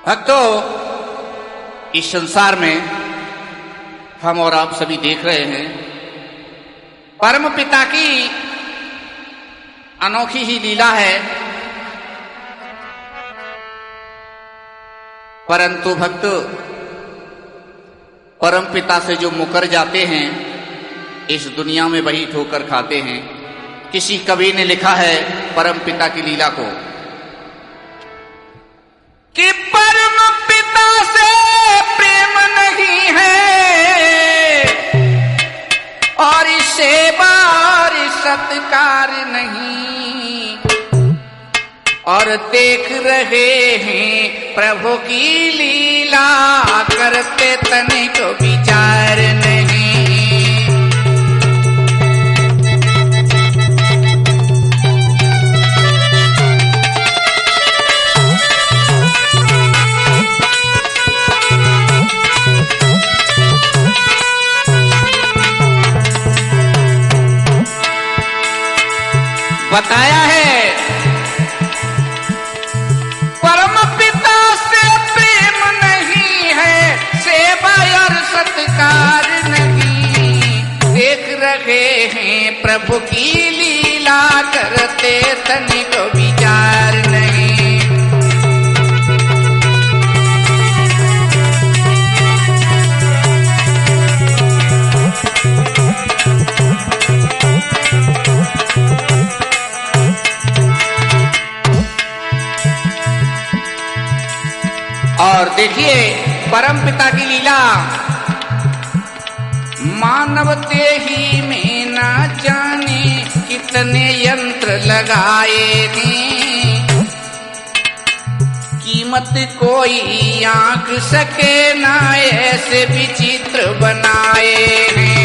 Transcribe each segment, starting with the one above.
भक्तों, इस संसार में हम और आप सभी देख रहे हैं परम पिता की अनोखी ही लीला है। परंतु भक्त परम पिता से जो मुकर जाते हैं इस दुनिया में वही ठोकर खाते हैं। किसी कवि ने लिखा है परम पिता की लीला को कि परम पिता से प्रेम नहीं है और सेवा और सत्कार नहीं, और देख रहे हैं प्रभु की लीला करते तनिक विचार नहीं। बताया है परम पिता से प्रेम नहीं है, सेवा और सत्कार नहीं, देख रहे हैं प्रभु की लीला करते तनिक विचार नहीं। और देखिए परम पिता की लीला, मानव देही में ना जाने कितने यंत्र लगाए हैं, कीमत कोई आंक सके ना ऐसे विचित्र बनाए हैं।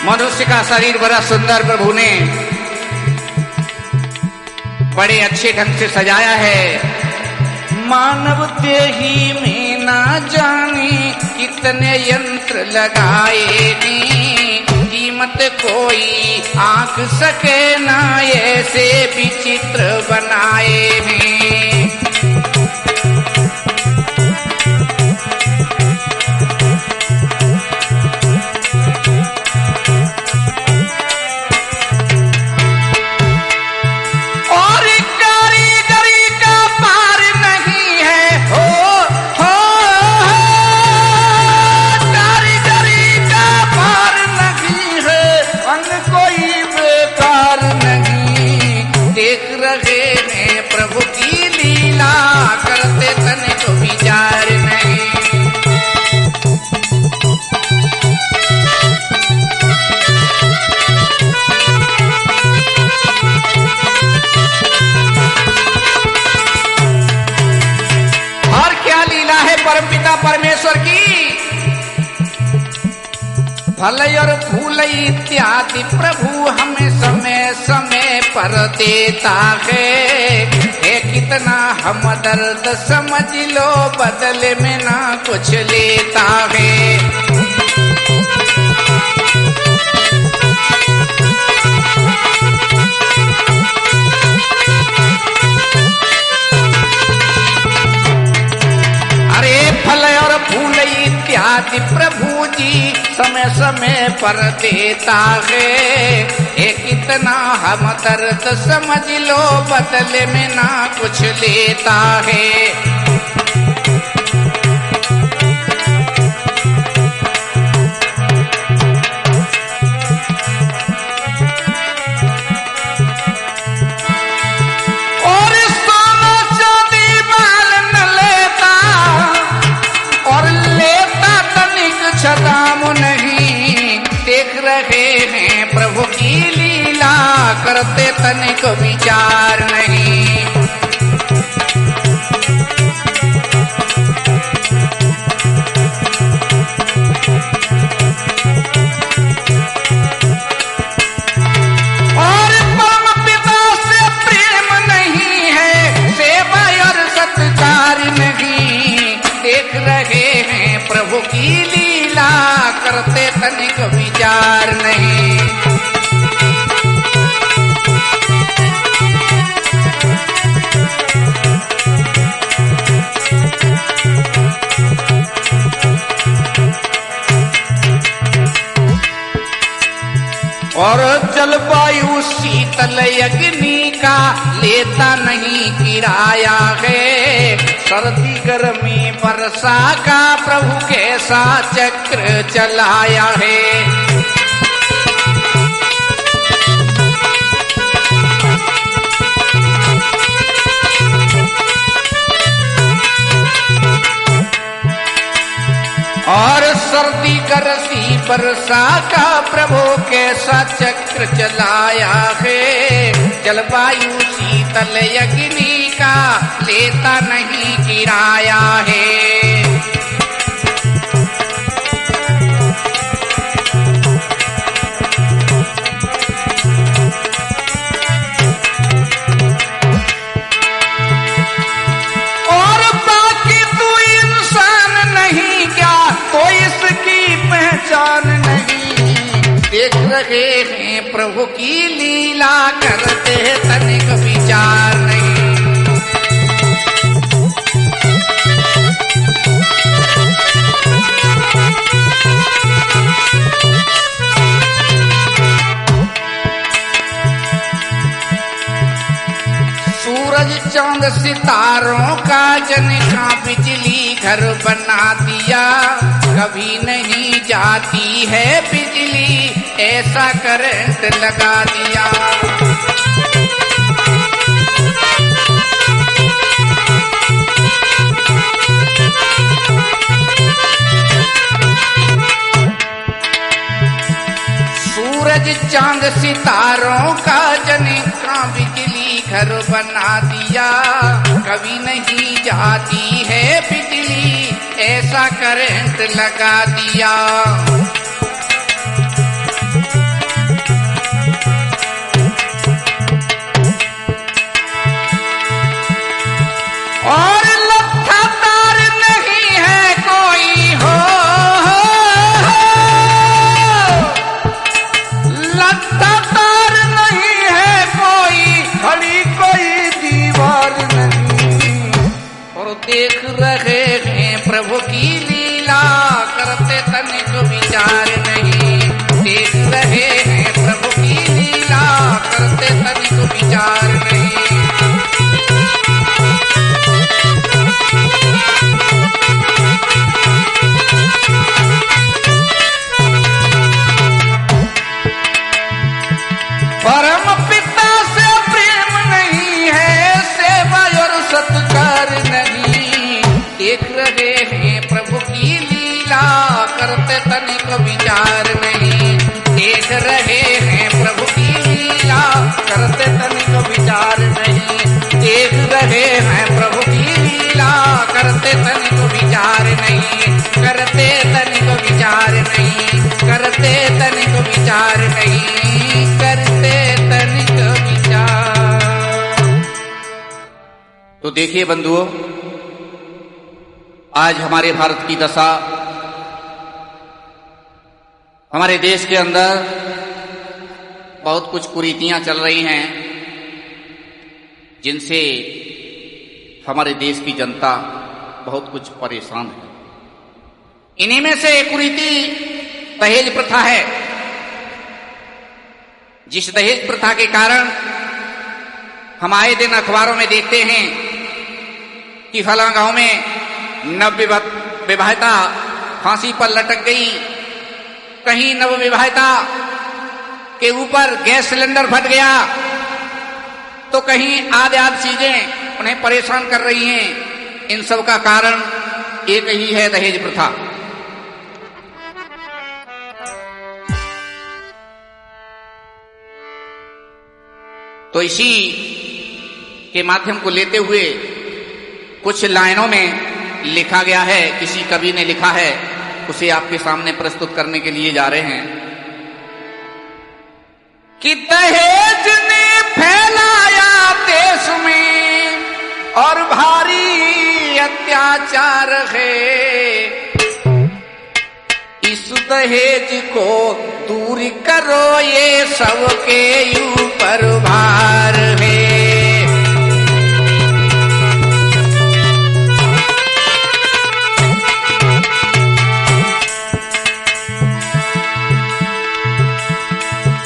मनुष्य का शरीर बड़ा सुंदर प्रभु ने बड़े अच्छे ढंग से सजाया है। मानव देही में ना जाने कितने यंत्र लगाए हैं, कीमत कोई आंक सके ना ऐसे विचित्र बनाए हैं। प्रभु की लीला करते तनिक विचार नहीं। और क्या लीला है परमपिता परमेश्वर की। फल और फूल इत्यादि प्रभु हमें समय समय पर देता है, कितना हम दर्द समझ लो बदले में ना कुछ लेता है। अरे फल और फूल इत्यादि प्रभु जी समय समय पर देता है, कितना हम दर्द समझ लो बदले में ना कुछ लेता है। और सोना चांदी माल न लेता और लेता तनिक छदाम नहीं, देख रहे हैं प्रभु की लीला करते तनिक विचार नहीं। और परम पिता से प्रेम नहीं है, सेवा और सत्कार नहीं, देख रहे हैं प्रभु की लीला, करते तनिक विचार नहीं। और जलवायु शीतल अग्नि का लेता नहीं किराया है, सर्दी गर्मी वर्षा का प्रभु कैसा चक्र चलाया है। और सर्दी गरसी वर्षा का प्रभु कैसा चक्र चलाया है, जलवायु शीतल अग्नि का लेता नहीं किराया है। पहचान नहीं, देख रहे हैं प्रभु की लीला, करते तनिक विचार नहीं। सूरज चांद सितारों का जनका बिजली घर बना दिया, कभी नहीं जाती है बिजली, ऐसा करंट लगा दिया। सूरज चांद सितारों का जनका बिजली घर बना दिया, कभी नहीं जाती है बिजली, ऐसा करंट लगा दिया। और लट्ठा तार नहीं है कोई हो, लट्ठा तार नहीं है कोई, खड़ी कोई दीवार नहीं। और देख रहे हैं प्रभु की लीला, करते तनिक विचार नहीं। देख रहे हैं प्रभु की लीला, करते तनिक विचार नहीं। परम पिता से प्रेम नहीं है, सेवा और सत्कार नहीं। देख रहे हैं प्रभु की लीला, करते तनिक विचार नहीं। देख रहे हैं प्रभु की लीला, करते तनिक विचार नहीं। देख रहे हैं प्रभु की लीला, करते तनिक विचार नहीं। करते तनिक विचार नहीं, करते तनिक विचार नहीं, करते तनिक विचार। तो देखिए बंधुओं, आज हमारे भारत की दशा, हमारे देश के अंदर बहुत कुछ कुरीतियां चल रही हैं, जिनसे हमारे देश की जनता बहुत कुछ परेशान है। इन्हीं में से एक कुरीति दहेज प्रथा है, जिस दहेज प्रथा के कारण हम आए दिन अखबारों में देखते हैं कि फला गांव में नवविवाहिता फांसी पर लटक गई, कहीं नवविवाहिता के ऊपर गैस सिलेंडर फट गया, तो कहीं आदि चीजें उन्हें परेशान कर रही हैं। इन सब का कारण एक ही है, दहेज प्रथा। तो इसी के माध्यम को लेते हुए कुछ लाइनों में लिखा गया है, किसी कवि ने लिखा है, उसे आपके सामने प्रस्तुत करने के लिए जा रहे हैं कि दहेज ने फैलाया देश में और भारी अत्याचार है। इस दहेज को दूर करो, ये सबके ऊपर भार है।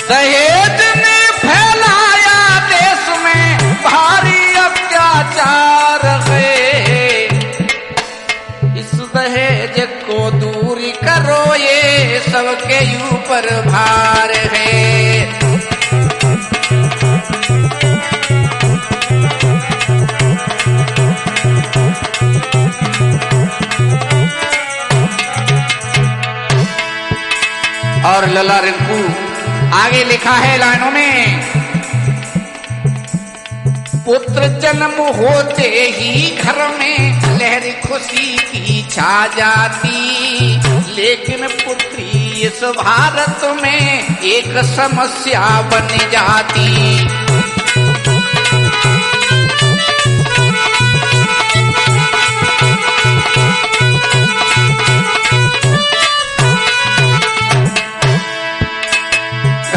दहेज ने फैलाया देश में भारी अत्याचार है। इस दहेज को दूर करो, ये सबके ऊपर भार है। और लला रिंकू आगे लिखा है लाइनों में, पुत्र जन्म होते ही घर में लहर खुशी की छा जाती, लेकिन पुत्री इस भारत में एक समस्या बन जाती।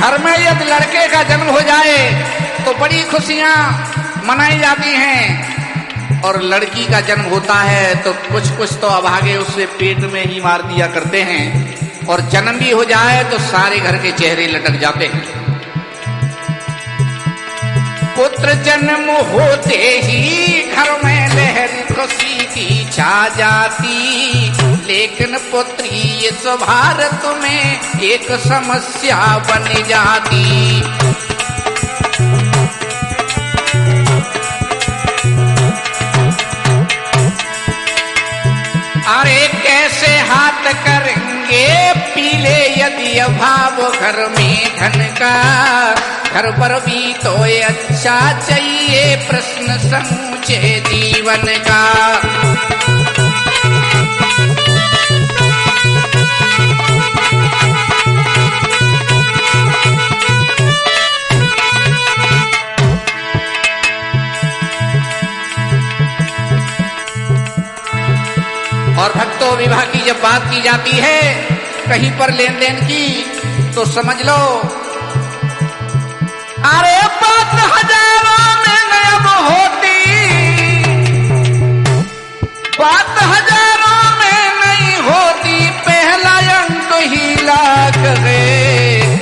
घर में यदि लड़के का जन्म हो जाए तो बड़ी खुशियां मनाई जाती हैं, और लड़की का जन्म होता है तो कुछ तो अभागे उससे पेट में ही मार दिया करते हैं, और जन्म भी हो जाए तो सारे घर के चेहरे लटक जाते हैं। पुत्र जन्म होते ही घर में लहर खुशी की छा जाती, लेकिन पुत्री इस भारत में एक समस्या बन जाती। अरे कैसे हाथ करेंगे पीले यदि अभाव घर में धन का, घर पर भी तो अच्छा चाहिए प्रश्न समूचे जीवन का। और भक्तों, विवाह की जब बात की जाती है कहीं पर लेन देन की, तो समझ लो अरे बात हजारों में नयब होती, बात हजारों में नहीं होती, पहला अंक ही लाख है।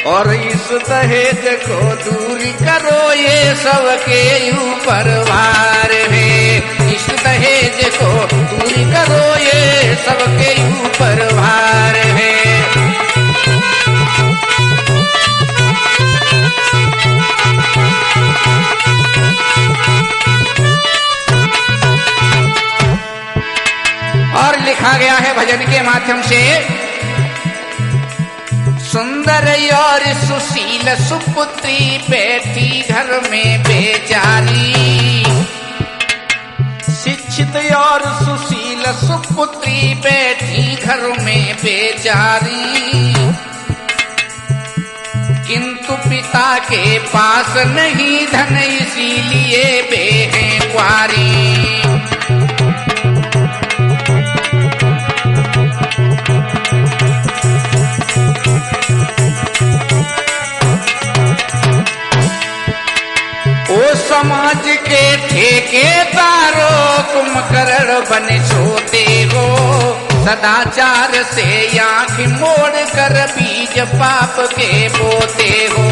और इस दहेज को दूर करो, ये सबके ऊपर भार है। इस दहेज को दूर करो, ये सबके ऊपर भार है। और लिखा गया है भजन के माध्यम से, सुंदर और सुशील सुपुत्री बैठी घर में बेचारी, शिक्षित और सुशील सुपुत्री बैठी घर में बेचारी, किंतु पिता के पास नहीं धन इसीलिए वे हैं कुंवारी। समाज के ठेकेदारों कुंभकर्ण बने सोते हो, सदाचार से आंख मोड़ कर बीज पाप के बोते हो।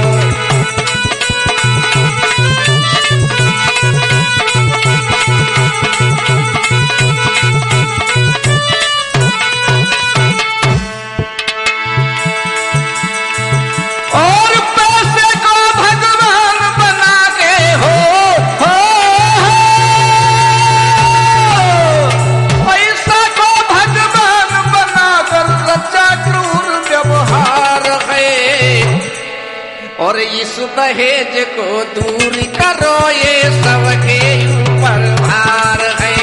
और इस दहेज को दूर करो, ये सबके ऊपर भार है।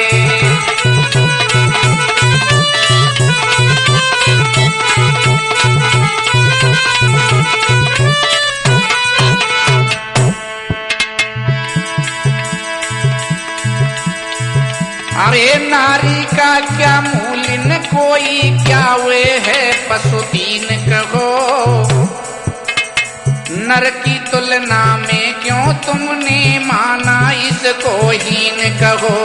मलिन कोई क्या वे है पशुदीन कहो। नर की तुलना में क्यों तुमने माना इसको हीन कहो।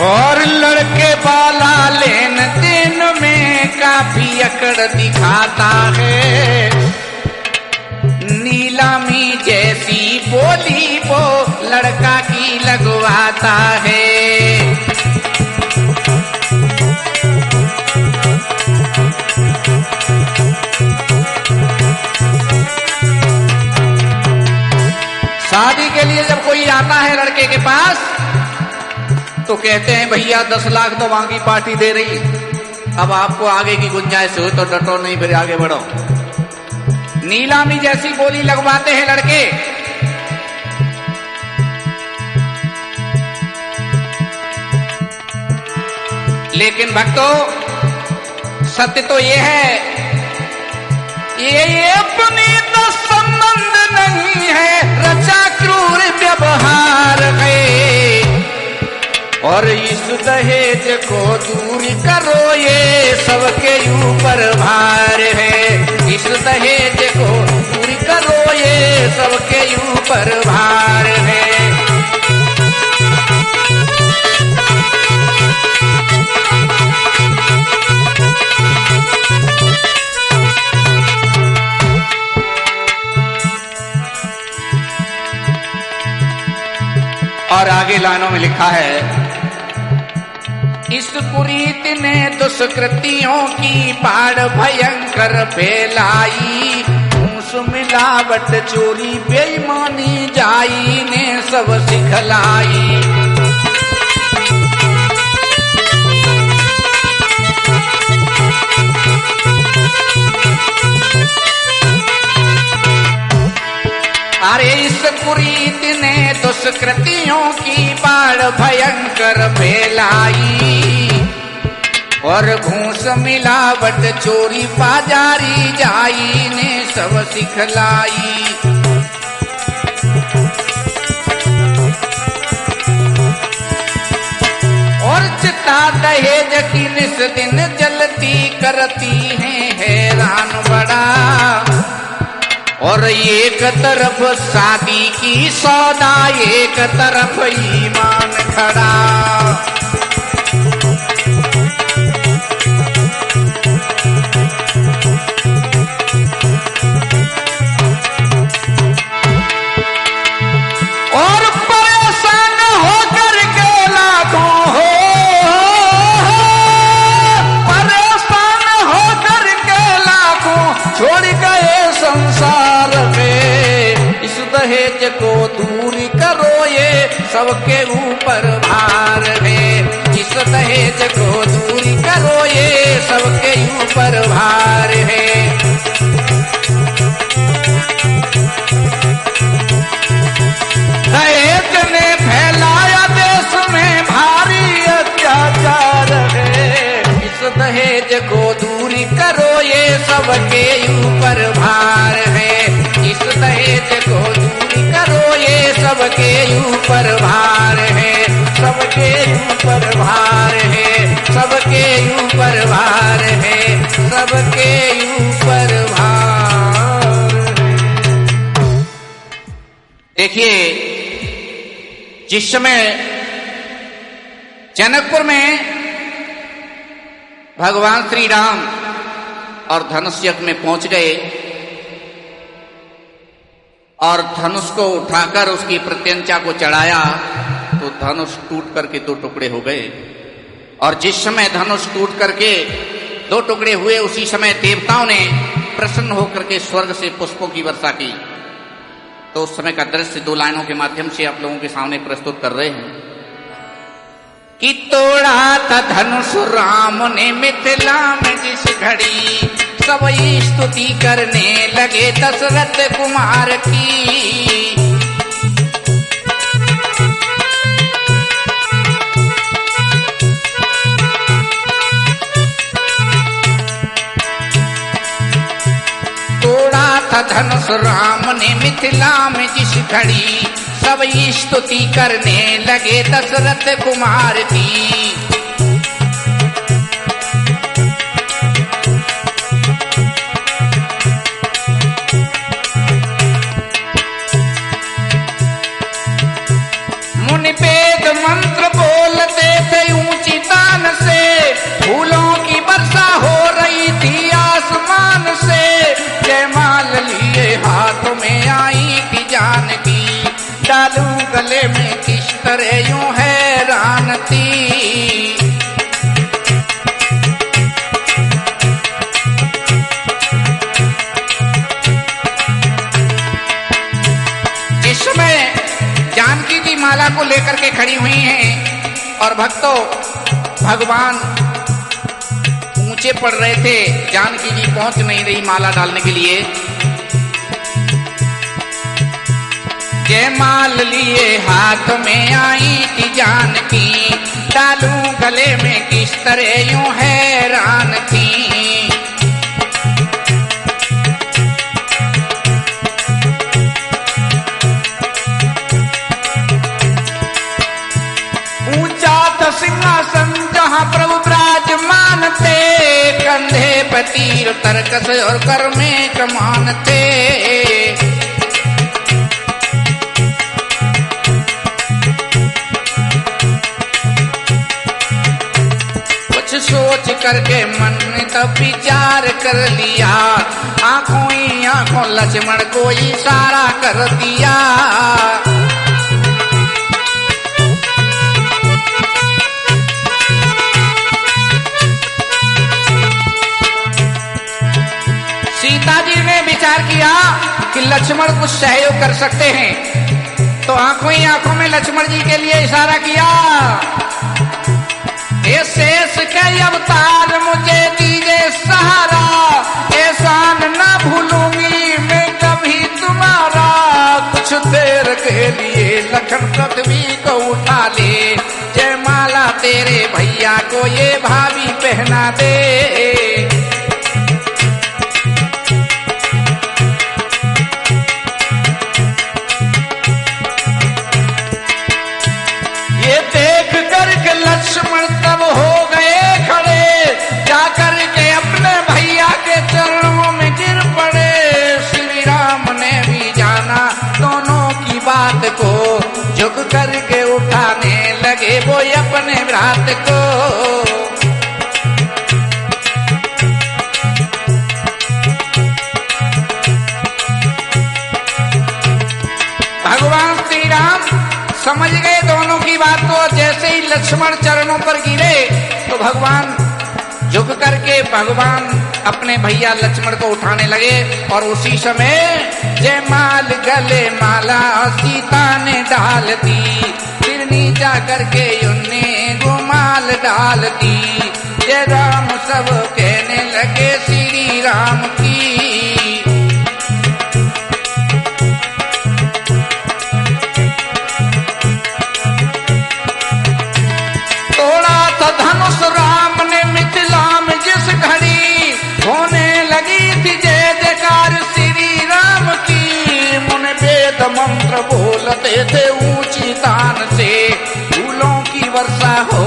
और लड़के वाला लेन देन में काफी अकड़ दिखाता है। नीलामी जैसी बोली वो लड़का की लगवाता है। शादी के लिए जब कोई आता है लड़के के पास तो कहते हैं भैया 10 लाख तो वहां की पार्टी दे रही, अब आपको आगे की गुंजाइश हो तो डटो, नहीं फिर आगे बढ़ो। नीलामी जैसी बोली लगवाते हैं लड़के। लेकिन भक्तों सत्य तो ये है, ये अपनी तो संबंध नहीं है, रचा क्रूर व्यवहार है। और इस दहेज को दूर करो ये सबके ऊपर भार है। इस दहेज को दूर करो ये सबके ऊपर भार है। और आगे लाइनों में लिखा है, इस कुरीत ने दुष्कृतियों की बाढ़ भयंकर फैलाई। घूस मिलावट चोरी बेईमानी जाई ने सब सिखलाई। अरे इस कुरीत ने दुष्कृतियों की बाढ़ भयंकर फैलाई। और घूस मिलावट चोरी बाजारी जाई ने सब सिखलाई। और चिता दहेज की निस दिन जलती करती है हैरान बड़ा। और एक तरफ शादी की सौदा, एक तरफ ईमान खड़ा। और परेशान होकर के लाखों हो, परेशान होकर के लाखों छोड़ गए संसार में। इस दहेज को दूर करो ये सबके ऊपर भार है। इस दहेज को दूर करो ये सबके ऊपर भार है। दहेज ने फैलाया देश में भारी अत्याचार है। इस दहेज को दूर करो ये सबके ऊपर भार है। इस दहेज को दूर करो ये सबके ऊपर भार है। सबके ऊपर भार है। सबके ऊपर भार है। सबके ऊपर भार है। देखिए, जिस समय जनकपुर में भगवान श्री राम और धनुष यज्ञ में पहुंच गए और धनुष को उठाकर उसकी प्रत्यंचा को चढ़ाया तो धनुष टूट करके 2 टुकड़े हो गए। और जिस समय धनुष टूट करके 2 टुकड़े हुए उसी समय देवताओं ने प्रसन्न होकर के स्वर्ग से पुष्पों की वर्षा की। तो उस समय का दृश्य 2 लाइनों के माध्यम से आप लोगों के सामने प्रस्तुत कर रहे हैं कि तोड़ा था धनुष राम ने मिथिला में जिस घड़ी, सब स्तुति करने लगे दशरथ कुमार की। था धनुष राम ने मिथिला में जिस घड़ी, सब स्तुति करने लगे दशरथ कुमार की। मुनि वेद मंत्र बोलते थे ऊंची तान से, फूलों की वर्षा हो रही थी आसमान से। जयमाल लिए हाथ में आई थी जानकी, डालू गले में किस तरह यूं हैरान थी। जिसमें जानकी जी माला को लेकर के खड़ी हुई हैं और भक्तों भगवान ऊंचे पड़ रहे थे, जानकी जी पहुंच नहीं रही माला डालने के लिए। जयमाल लिए हाथ में आई थी जानकी, डालू गले में किस तरह यूं हैरान थी। ऊंचा था सिंहासन जहां प्रभु विराजमान थे, कंधे पर तीर तरकस और कर में कमान थे। सोच करके मन में तब विचार कर लिया, आंखों ही आंखों लक्ष्मण को इशारा कर दिया। सीता जी ने विचार किया कि लक्ष्मण कुछ सहयोग कर सकते हैं, तो आंखों ही आंखों में लक्ष्मण जी के लिए इशारा किया। ये शेष के अवतार मुझे दीजिए सहारा, एहसान ना भूलूंगी मैं कभी तुम्हारा। कुछ देर के लिए लखन पृथ्वी को उठा ले, जयमाला तेरे भैया को ये भाभी पहना दे। ये देख करके लक्ष्मण तब हो गए खड़े, जाकर के अपने भैया के चरणों में गिर पड़े। श्री राम ने भी जाना दोनों की बात को, झुक करके उठाने लगे वो अपने भ्रात को। भगवान श्री राम समझ गए दोनों की बात को। जैसे ही लक्ष्मण चरणों पर गिरे तो भगवान झुक करके भगवान अपने भैया लक्ष्मण को उठाने लगे। और उसी समय जयमाल गले माला सीता ने डाल दी, फिर नीचा करके उन्हें गुमाल डाल दी। जय राम सब कहने लगे श्री राम की। धनुष राम ने मिथिला में जिस घड़ी, होने लगी थी जय जयकार श्री राम की। मुनि वेद मंत्र बोलते थे ऊंची तान से, फूलों की वर्षा हो